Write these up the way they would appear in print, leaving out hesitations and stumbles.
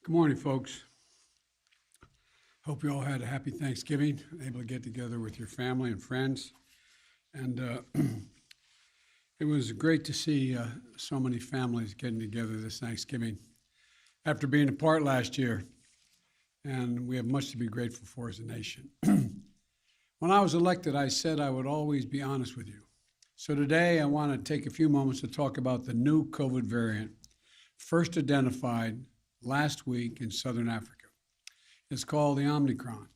Good morning, folks. Hope you all had a happy Thanksgiving, able to get together with your family and friends. And it was great to see so many families getting together this Thanksgiving after being apart last year. And we have much to be grateful for as a nation. When I was elected, I said I would always be honest with you. So today I want to take a few moments to talk about the new COVID variant, first identified last week in Southern Africa. It's called the Omicron.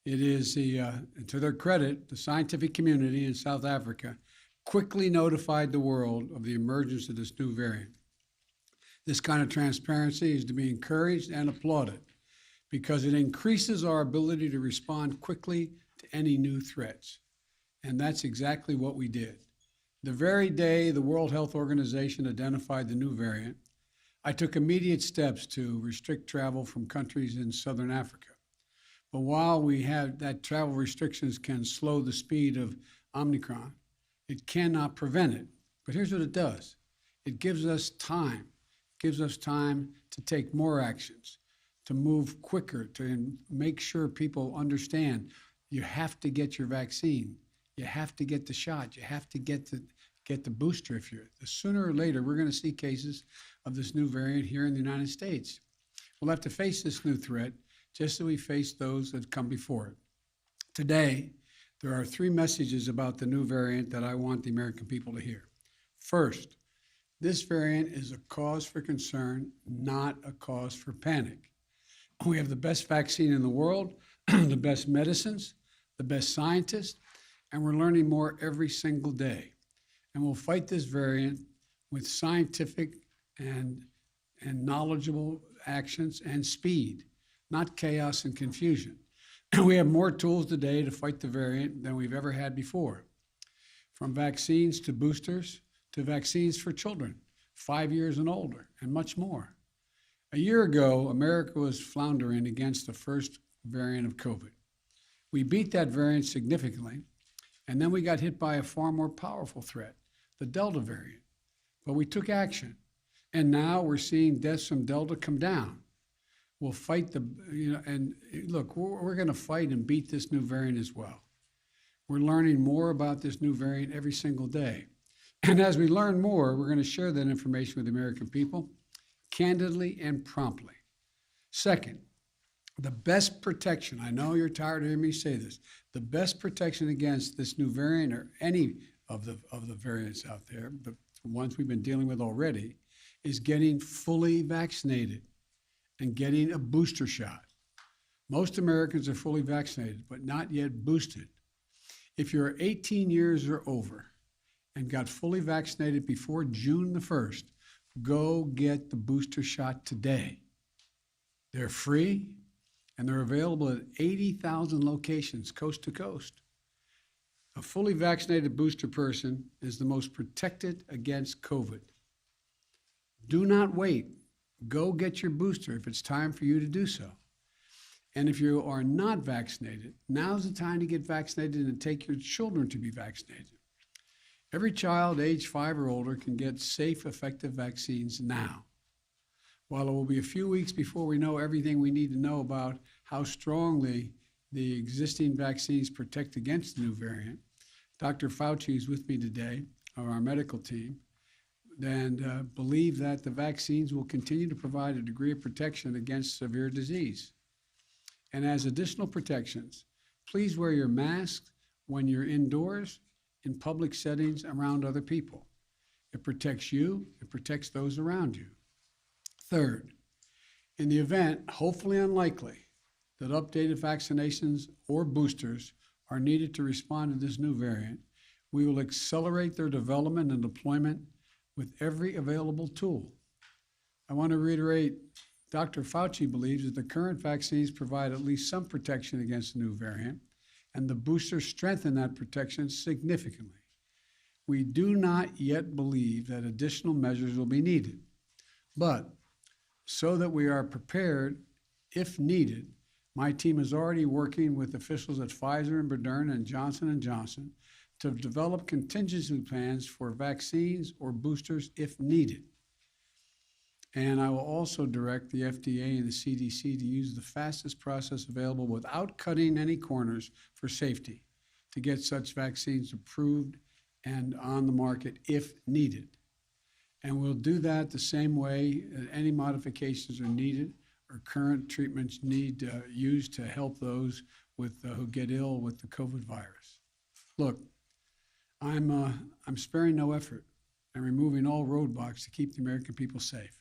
It is to their credit, the scientific community in South Africa quickly notified the world of the emergence of this new variant. This kind of transparency is to be encouraged and applauded because it increases our ability to respond quickly to any new threats. And that's exactly what we did. The very day the World Health Organization identified the new variant, I took immediate steps to restrict travel from countries in Southern Africa. But while we have that travel restrictions can slow the speed of Omicron, it cannot prevent it. But here's what it does. It gives us time. It gives us time to take more actions, to move quicker, to make sure people understand you have to get your vaccine. You have to get the shot. You have to get the booster if you're. Sooner or later, we're going to see cases of this new variant here in the United States. We'll have to face this new threat just as we face those that come before it. Today, there are three messages about the new variant that I want the American people to hear. First, this variant is a cause for concern, not a cause for panic. We have the best vaccine in the world, the best medicines, the best scientists, and we're learning more every single day. And we'll fight this variant with scientific and knowledgeable actions and speed, not chaos and confusion. We have more tools today to fight the variant than we've ever had before, from vaccines to boosters to vaccines for children, 5 years and older, and much more. A year ago, America was floundering against the first variant of COVID. We beat that variant significantly, and then we got hit by a far more powerful threat, the Delta variant. But we took action. And now we're seeing deaths from Delta come down. We'll fight and look, we're going to fight and beat this new variant as well. We're learning more about this new variant every single day. And as we learn more, we're going to share that information with the American people candidly and promptly. Second, the best protection, I know you're tired of hearing me say this, the best protection against this new variant or any of the variants out there, the ones we've been dealing with already, is getting fully vaccinated and getting a booster shot. Most Americans are fully vaccinated, but not yet boosted. If you're 18 years or over and got fully vaccinated before June the 1st, go get the booster shot today. They're free and they're available at 80,000 locations coast to coast. A fully vaccinated booster person is the most protected against COVID. Do not wait. Go get your booster if it's time for you to do so. And if you are not vaccinated, now's the time to get vaccinated and take your children to be vaccinated. Every child age 5 or older can get safe, effective vaccines now. While it will be a few weeks before we know everything we need to know about how strongly the existing vaccines protect against the new variant, Dr. Fauci is with me today, of our medical team, and believe that the vaccines will continue to provide a degree of protection against severe disease. And as additional protections, please wear your mask when you're indoors, in public settings, around other people. It protects you, it protects those around you. Third, in the event, hopefully unlikely, that updated vaccinations or boosters are needed to respond to this new variant, we will accelerate their development and deployment with every available tool. I want to reiterate, Dr. Fauci believes that the current vaccines provide at least some protection against the new variant, and the boosters strengthen that protection significantly. We do not yet believe that additional measures will be needed, but so that we are prepared if needed, my team is already working with officials at Pfizer and Moderna and Johnson & Johnson to develop contingency plans for vaccines or boosters if needed. And I will also direct the FDA and the CDC to use the fastest process available without cutting any corners for safety to get such vaccines approved and on the market if needed. And we'll do that the same way any modifications are needed or current treatments need used to help those who get ill with the COVID virus. Look, I'm sparing no effort and removing all roadblocks to keep the American people safe.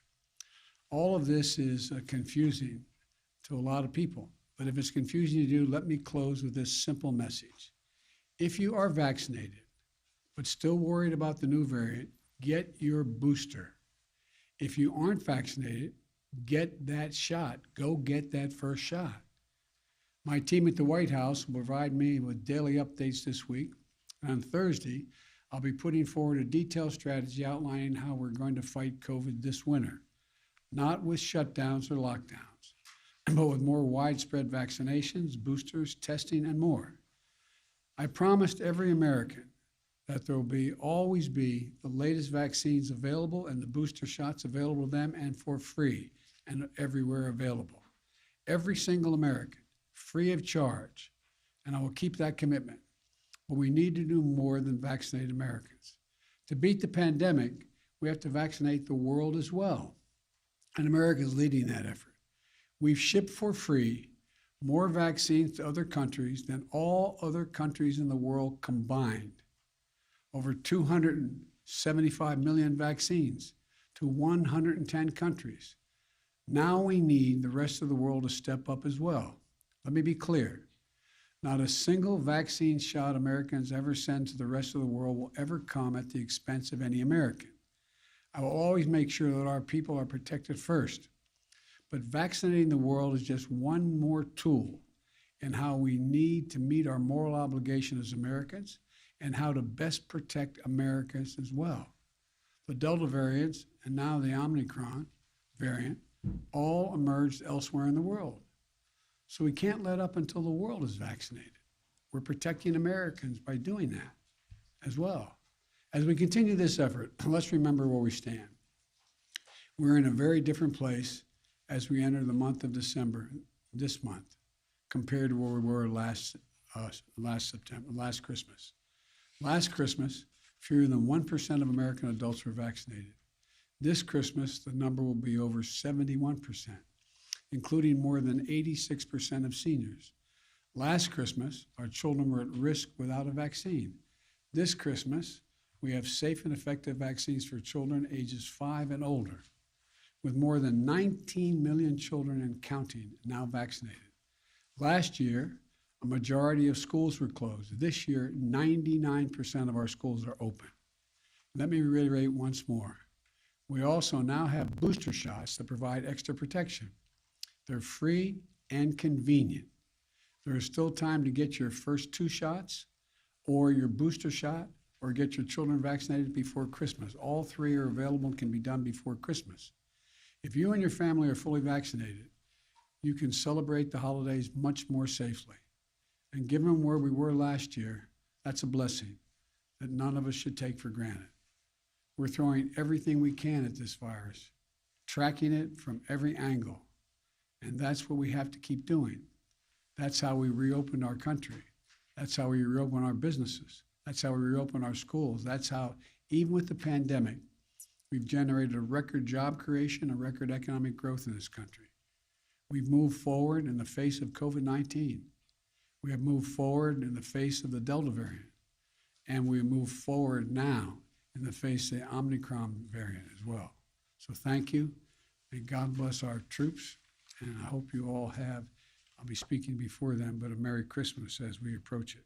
All of this is confusing to a lot of people, but if it's confusing to you, let me close with this simple message. If you are vaccinated, but still worried about the new variant, get your booster. If you aren't vaccinated, get that shot. Go get that first shot. My team at the White House will provide me with daily updates this week. And on Thursday, I'll be putting forward a detailed strategy outlining how we're going to fight COVID this winter, not with shutdowns or lockdowns, but with more widespread vaccinations, boosters, testing, and more. I promised every American that there will always be the latest vaccines available and the booster shots available to them and for free and everywhere available. Every single American, free of charge, and I will keep that commitment. But we need to do more than vaccinate Americans. To beat the pandemic, we have to vaccinate the world as well, and America is leading that effort. We've shipped for free more vaccines to other countries than all other countries in the world combined. Over 275 million vaccines to 110 countries. Now we need the rest of the world to step up as well. Let me be clear. Not a single vaccine shot Americans ever send to the rest of the world will ever come at the expense of any American. I will always make sure that our people are protected first. But vaccinating the world is just one more tool in how we need to meet our moral obligation as Americans and how to best protect Americans as well. The Delta variants and now the Omicron variant all emerged elsewhere in the world. So we can't let up until the world is vaccinated. We're protecting Americans by doing that as well. As we continue this effort, let's remember where we stand. We're in a very different place as we enter the month of December, this month, compared to where we were last Christmas. Last Christmas, fewer than 1% of American adults were vaccinated. This Christmas, the number will be over 71%, including more than 86% of seniors. Last Christmas, our children were at risk without a vaccine. This Christmas, we have safe and effective vaccines for children ages 5 and older, with more than 19 million children and counting now vaccinated. Last year, a majority of schools were closed. This year, 99% of our schools are open. Let me reiterate once more. We also now have booster shots that provide extra protection. They're free and convenient. There is still time to get your first 2 shots or your booster shot or get your children vaccinated before Christmas. All 3 are available and can be done before Christmas. If you and your family are fully vaccinated, you can celebrate the holidays much more safely. And given where we were last year, that's a blessing that none of us should take for granted. We're throwing everything we can at this virus, tracking it from every angle. And that's what we have to keep doing. That's how we reopen our country. That's how we reopen our businesses. That's how we reopen our schools. That's how, even with the pandemic, we've generated a record job creation, a record economic growth in this country. We've moved forward in the face of COVID-19. We have moved forward in the face of the Delta variant. And we move forward now in the face of the Omicron variant as well. So thank you. May God bless our troops. And I hope you all have, I'll be speaking before them, but a Merry Christmas as we approach it.